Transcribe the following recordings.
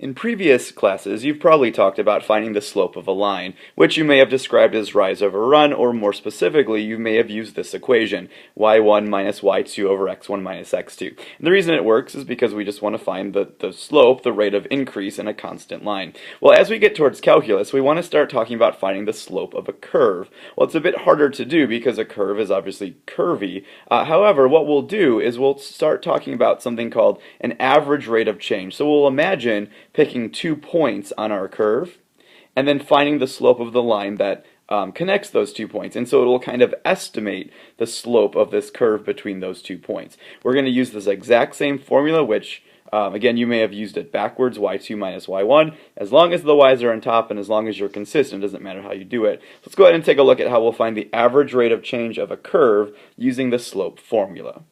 In previous classes, you've probably talked about finding the slope of a line, which you may have described as rise over run, or more specifically, you may have used this equation, y1 minus y2 over x1 minus x2. And the reason it works is because we just want to find the slope, the rate of increase in a constant line. Well, as we get towards calculus, we want to start talking about finding the slope of a curve. Well, it's a bit harder to do because a curve is obviously curvy. However, what we'll do is we'll start talking about something called an average rate of change. So we'll imagine picking 2 points on our curve and then finding the slope of the line that connects those 2 points. And so it will kind of estimate the slope of this curve between those 2 points. We're going to use this exact same formula, which again, you may have used it backwards, y2 minus y1. As long as the y's are on top and as long as you're consistent, it doesn't matter how you do it. Let's go ahead and take a look at how we'll find the average rate of change of a curve using the slope formula.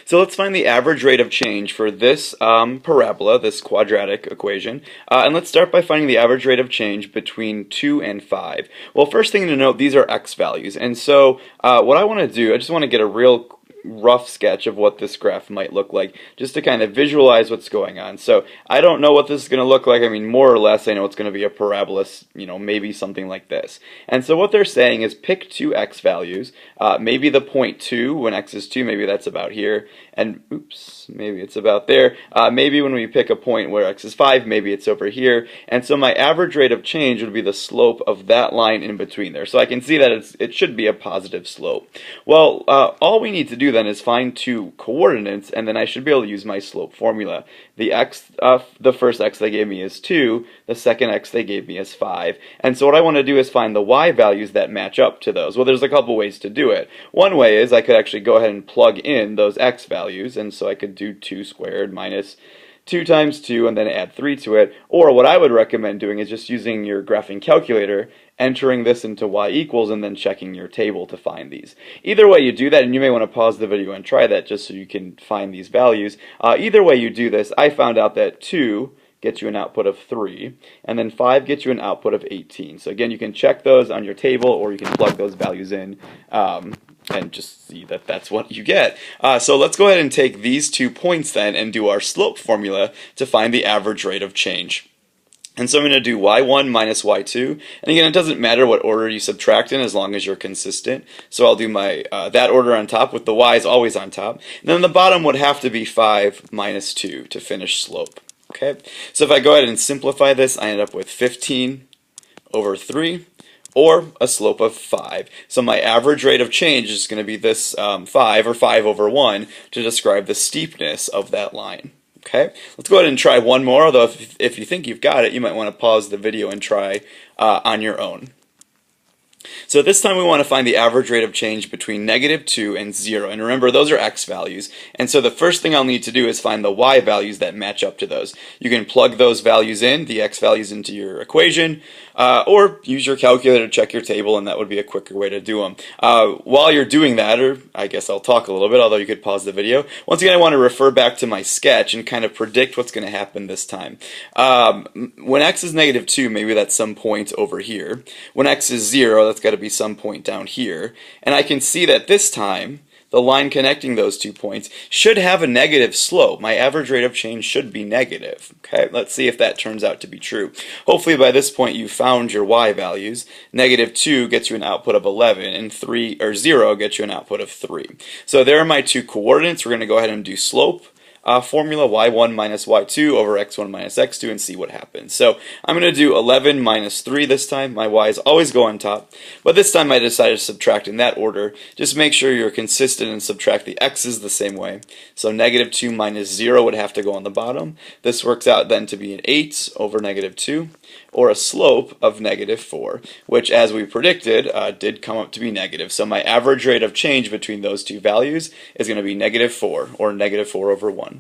So let's find the average rate of change for this parabola, this quadratic equation, and let's start by finding the average rate of change between 2 and 5. Well, first thing to note, these are x values, and so what I want to do, I just want to get a real rough sketch of what this graph might look like, just to kind of visualize what's going on. So I don't know what this is going to look like. I mean, more or less, I know it's going to be a parabola, maybe something like this. And so what they're saying is pick 2 x values, maybe the point 2 when x is 2, maybe that's about here, and oops, maybe it's about there. Maybe when we pick a point where x is 5, maybe it's over here. And so my average rate of change would be the slope of that line in between there. So I can see that it should be a positive slope. Well, all we need to do then is find 2 coordinates, and then I should be able to use my slope formula. The first x they gave me is 2, the second x they gave me is 5. And so what I want to do is find the y values that match up to those. Well, there's a couple ways to do it. One way is I could actually go ahead and plug in those x values, and so I could do 2 squared minus 2 times 2 and then add 3 to it. Or what I would recommend doing is just using your graphing calculator, entering this into y equals, and then checking your table to find these. Either way you do that, and you may want to pause the video and try that just so you can find these values. Either way you do this, I found out that 2 gets you an output of 3, and then 5 gets you an output of 18. So again, you can check those on your table, or you can plug those values in and just see that that's what you get. So let's go ahead and take these 2 points then and do our slope formula to find the average rate of change. And so I'm going to do y1 minus y2, and again, it doesn't matter what order you subtract in as long as you're consistent. So I'll do my that order on top with the y's always on top. And then the bottom would have to be 5 minus 2 to finish slope. Okay, so if I go ahead and simplify this, I end up with 15 over 3, or a slope of 5. So my average rate of change is going to be this 5, or 5 over 1, to describe the steepness of that line. Okay, let's go ahead and try one more, although if you think you've got it, you might want to pause the video and try on your own. So this time we want to find the average rate of change between -2 and 0. And remember, those are x values. And so the first thing I'll need to do is find the y values that match up to those. You can plug those values in, the x values, into your equation, or use your calculator to check your table, and that would be a quicker way to do them. While you're doing that, or I guess I'll talk a little bit, although you could pause the video. Once again, I want to refer back to my sketch and kind of predict what's going to happen this time. When x is -2, maybe that's some point over here. When x is 0, that's got to be some point down here. And I can see that this time, the line connecting those 2 points should have a negative slope. My average rate of change should be negative. Okay, let's see if that turns out to be true. Hopefully by this point you found your y values. -2 gets you an output of 11, and 0 gets you an output of 3. So there are my 2 coordinates. We're going to go ahead and do slope formula, y1 minus y2 over x1 minus x2, and see what happens. So I'm going to do 11 minus 3 this time. My y's always go on top, but this time I decided to subtract in that order. Just make sure you're consistent and subtract the x's the same way. So -2 minus 0 would have to go on the bottom. This works out then to be an 8 over -2, or a slope of -4, which, as we predicted, did come up to be negative. So my average rate of change between those two values is going to be -4, or -4 over 1.